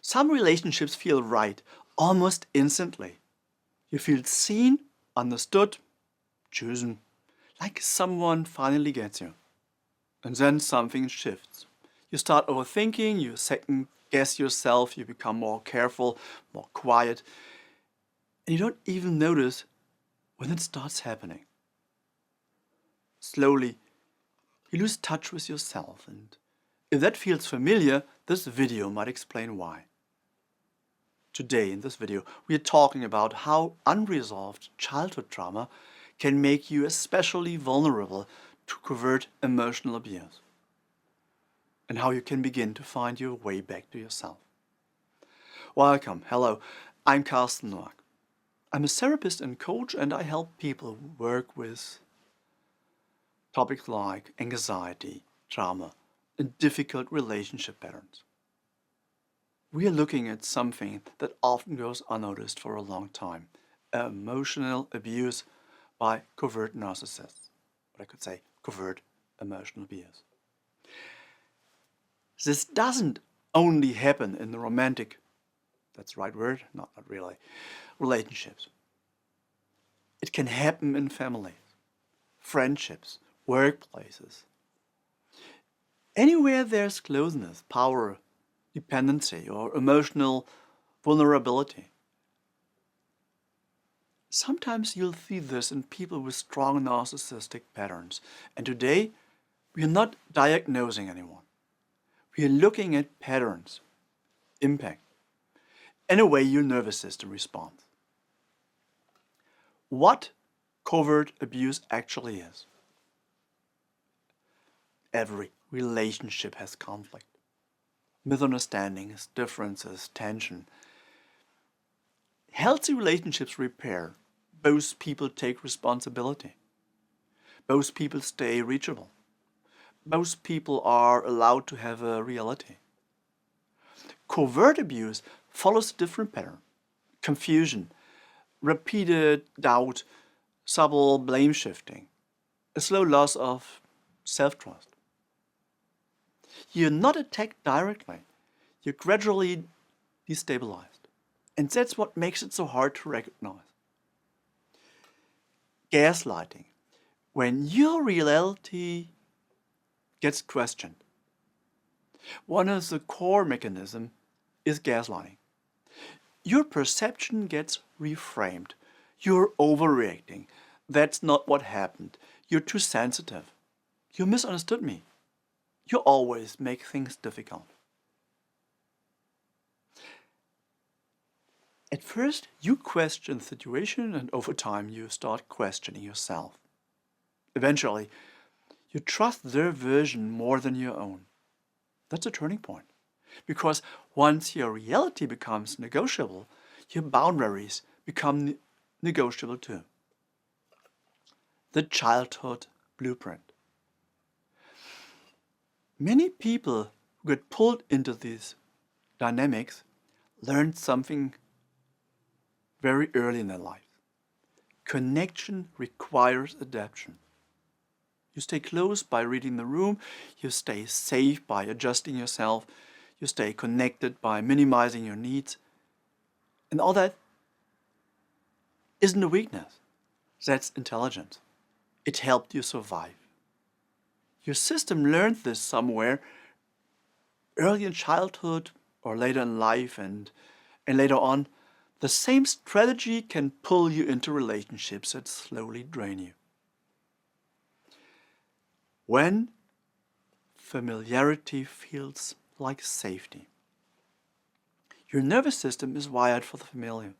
Some relationships feel right almost instantly. You feel seen, understood, chosen, like someone finally gets you. And then something shifts. You start overthinking, you second guess yourself, you become more careful, more quiet, and you don't even notice when it starts happening. Slowly, you lose touch with yourself, and if that feels familiar, this video might explain why. Today, in this video, we are talking about how unresolved childhood trauma can make you especially vulnerable to covert emotional abuse, and how you can begin to find your way back to yourself. Welcome, hello, I'm Karsten Noack. I'm a therapist and coach, and I help people work with topics like anxiety, trauma, and difficult relationship patterns. We are looking at something that often goes unnoticed for a long time: emotional abuse by covert narcissists. But I could say covert emotional abuse. This doesn't only happen in the romantic, that's the right word, not really, relationships. It can happen in families, friendships, workplaces. Anywhere there's closeness, power, dependency, or emotional vulnerability. Sometimes you'll see this in people with strong narcissistic patterns. And today, we are not diagnosing anyone. We are looking at patterns, impact, and the way your nervous system responds. What covert abuse actually is. Every relationship has conflict, misunderstandings, differences, tension. Healthy relationships repair. Both people take responsibility. Both people stay reachable. Both people are allowed to have a reality. Covert abuse follows a different pattern: confusion, repeated doubt, subtle blame shifting, a slow loss of self-trust. You're not attacked directly. You're gradually destabilized. And that's what makes it so hard to recognize. Gaslighting. When your reality gets questioned. One of the core mechanisms is gaslighting. Your perception gets reframed. You're overreacting. That's not what happened. You're too sensitive. You misunderstood me. You always make things difficult. At first, you question the situation, and over time, you start questioning yourself. Eventually, you trust their version more than your own. That's a turning point. Because once your reality becomes negotiable, your boundaries become negotiable too. The childhood blueprint. Many people who get pulled into these dynamics learned something very early in their life. Connection requires adaptation. You stay close by reading the room, you stay safe by adjusting yourself, you stay connected by minimizing your needs. And all that isn't a weakness, that's intelligence. It helped you survive. Your system learned this somewhere early in childhood or later in life, and later on. The same strategy can pull you into relationships that slowly drain you. When familiarity feels like safety. Your nervous system is wired for the familiar.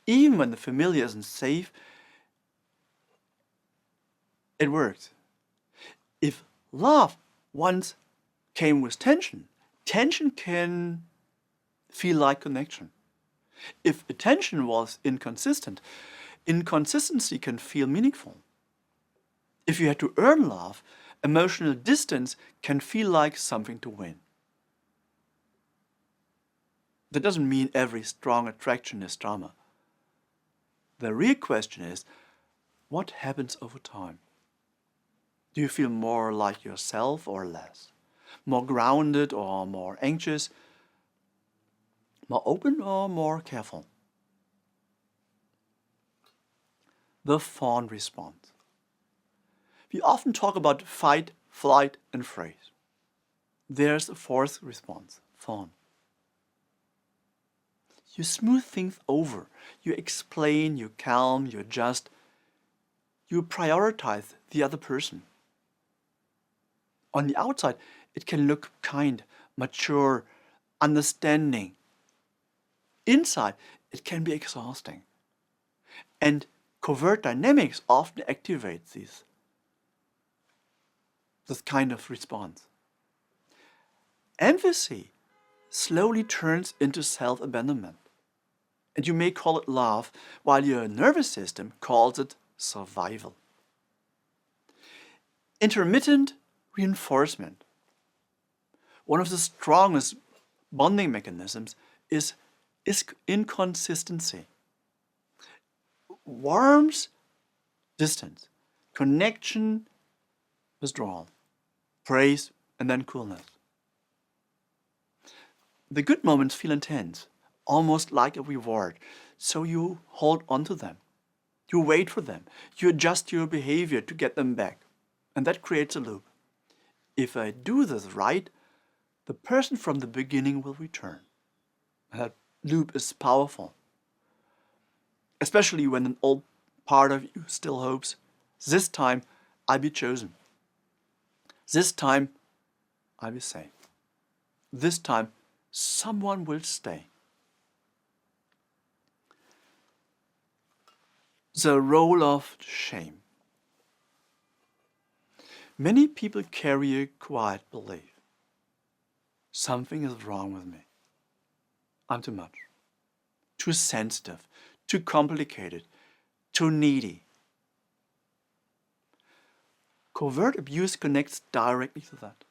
Even when the familiar isn't safe, it works. If love once came with tension, tension can feel like connection. If attention was inconsistent, inconsistency can feel meaningful. If you had to earn love, emotional distance can feel like something to win. That doesn't mean every strong attraction is drama. The real question is, what happens over time? Do you feel more like yourself or less? More grounded or more anxious? More open or more careful? The fawn response. We often talk about fight, flight, and freeze. There's a fourth response, fawn. You smooth things over. You explain, you calm, you adjust. You prioritize the other person. On the outside, it can look kind, mature, understanding. Inside, it can be exhausting. And covert dynamics often activate this kind of response. Empathy slowly turns into self-abandonment. And you may call it love, while your nervous system calls it survival. Intermittent reinforcement. One of the strongest bonding mechanisms is inconsistency. Warmth, distance. Connection, withdrawal. Praise, and then coolness. The good moments feel intense, almost like a reward, so you hold on to them. You wait for them. You adjust your behavior to get them back. And that creates a loop. If I do this right, the person from the beginning will return. And that loop is powerful. Especially when an old part of you still hopes, this time I'll be chosen. This time I'll be safe. This time someone will stay. The role of shame. Many people carry a quiet belief. Something is wrong with me. I'm too much. Too sensitive. Too complicated. Too needy. Covert abuse connects directly to that.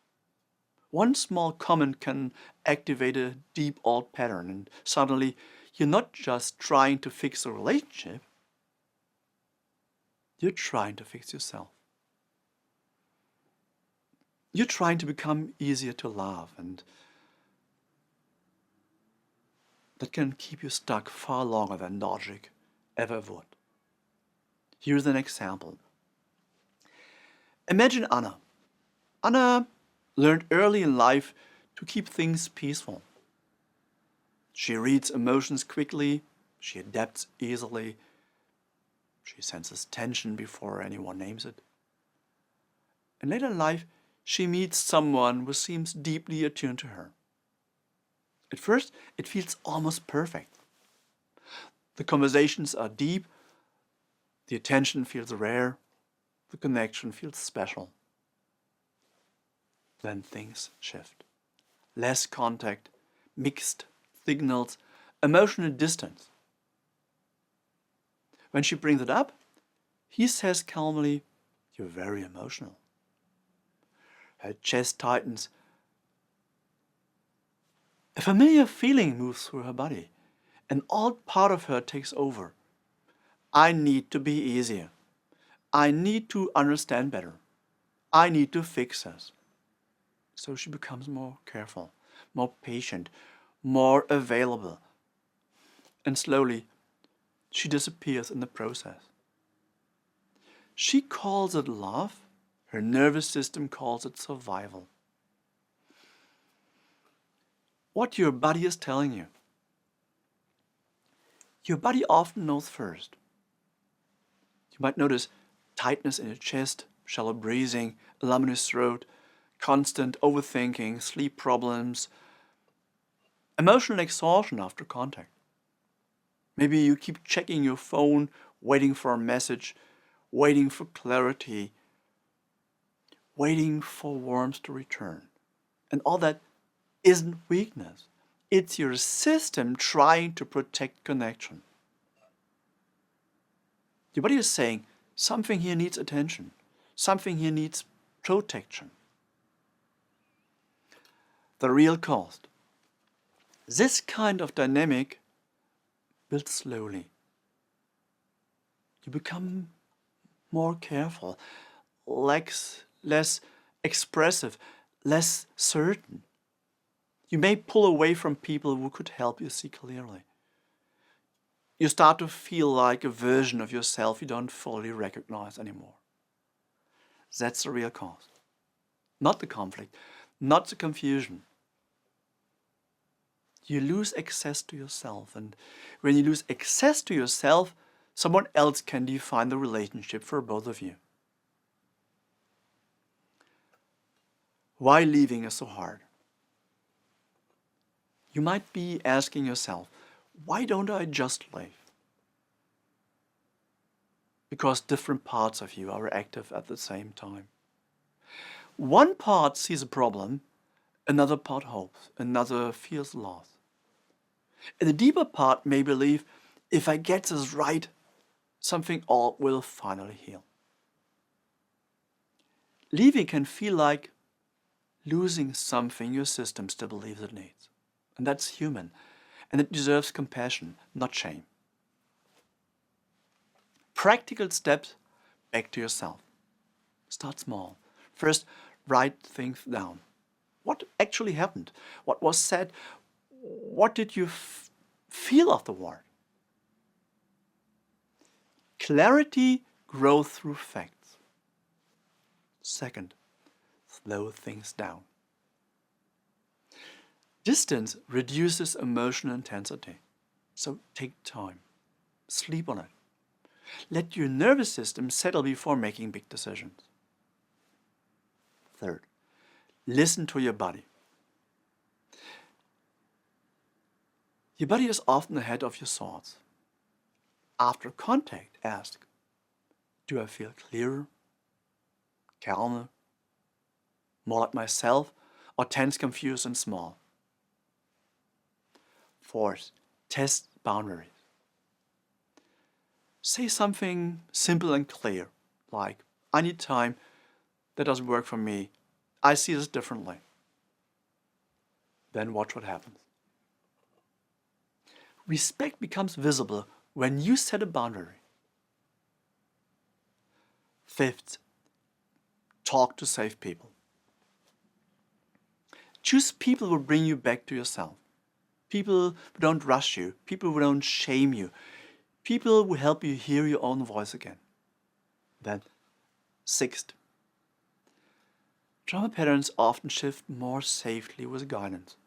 One small comment can activate a deep old pattern, and suddenly you're not just trying to fix a relationship, you're trying to fix yourself. You're trying to become easier to love, and that can keep you stuck far longer than logic ever would. Here's an example. Imagine Anna. Anna learned early in life to keep things peaceful. She reads emotions quickly, she adapts easily, she senses tension before anyone names it. And later in life, she meets someone who seems deeply attuned to her. At first, it feels almost perfect. The conversations are deep, the attention feels rare, the connection feels special. Then things shift. Less contact, mixed signals, emotional distance. When she brings it up, he says calmly, "You're very emotional." Her chest tightens. A familiar feeling moves through her body. An old part of her takes over. I need to be easier. I need to understand better. I need to fix this. So she becomes more careful, more patient, more available. And slowly, she disappears in the process. She calls it love. Her nervous system calls it survival. What your body is telling you. Your body often knows first. You might notice tightness in your chest, shallow breathing, a lump in your throat, constant overthinking, sleep problems, emotional exhaustion after contact. Maybe you keep checking your phone, waiting for a message, waiting for clarity, waiting for warmth to return. And all that isn't weakness. It's your system trying to protect connection. Your body is saying, something here needs attention. Something here needs protection. The real cost. This kind of dynamic builds slowly. You become more careful, less expressive, less certain. You may pull away from people who could help you see clearly. You start to feel like a version of yourself you don't fully recognize anymore. That's the real cause. Not the conflict, not the confusion. You lose access to yourself, and when you lose access to yourself, someone else can define the relationship for both of you. Why leaving is so hard? You might be asking yourself, why don't I just leave? Because different parts of you are active at the same time. One part sees a problem, another part hopes, another feels lost. And the deeper part may believe, if I get this right, something all will finally heal. Leaving can feel like losing something your system still believes it needs. And that's human. And it deserves compassion, not shame. Practical steps back to yourself. Start small. First, write things down. What actually happened? What was said? What did you feel afterward? Clarity grows through facts. Second, slow things down. Distance reduces emotional intensity, so take time. Sleep on it. Let your nervous system settle before making big decisions. Third, listen to your body. Your body is often ahead of your thoughts. After contact, ask, do I feel clearer, calmer, more like myself, or tense, confused, and small? Fourth, test boundaries. Say something simple and clear, like, I need time, that doesn't work for me, I see this differently. Then watch what happens. Respect becomes visible when you set a boundary. Fifth, talk to safe people. Choose people who bring you back to yourself. People who don't rush you, people who don't shame you, people who help you hear your own voice again. Then, sixth, trauma patterns often shift more safely with guidance.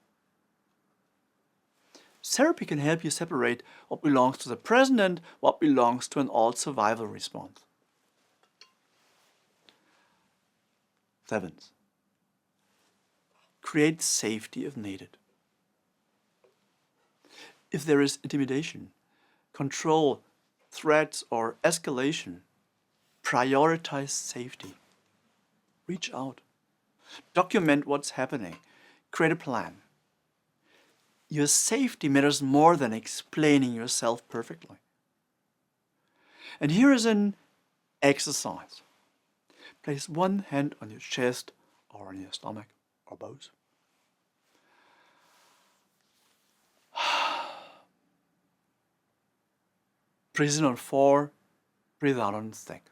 Therapy can help you separate what belongs to the present and what belongs to an old survival response. Seventh, create safety if needed. If there is intimidation, control, threats, or escalation, prioritize safety. Reach out. Document what's happening. Create a plan. Your safety matters more than explaining yourself perfectly. And here is an exercise. Place one hand on your chest or on your stomach, or both. Breathe in on 4, breathe out on 6.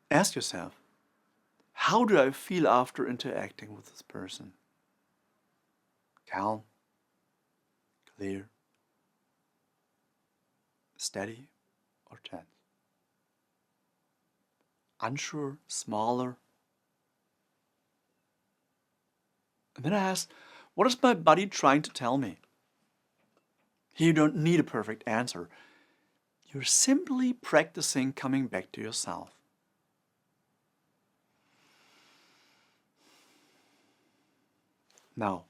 Ask yourself, how do I feel after interacting with this person? Calm, clear, steady, or tense? Unsure, smaller? And then I ask, what is my body trying to tell me? Here you don't need a perfect answer. You're simply practicing coming back to yourself. Now,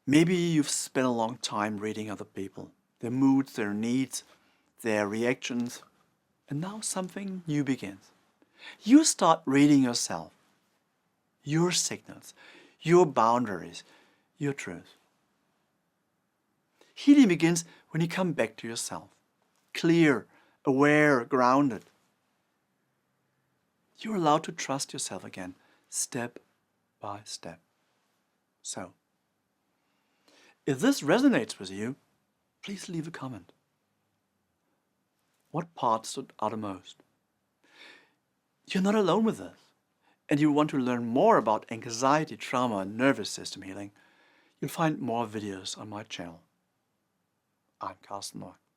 maybe you've spent a long time reading other people, their moods, their needs, their reactions, and now something new begins. You start reading yourself, your signals, your boundaries, your truth. Healing begins when you come back to yourself, clear, aware, grounded. You're allowed to trust yourself again, step by step. So, if this resonates with you, please leave a comment. What parts stood out the most? You're not alone with this. And you want to learn more about anxiety, trauma, and nervous system healing, you'll find more videos on my channel. I'm Karsten Noack.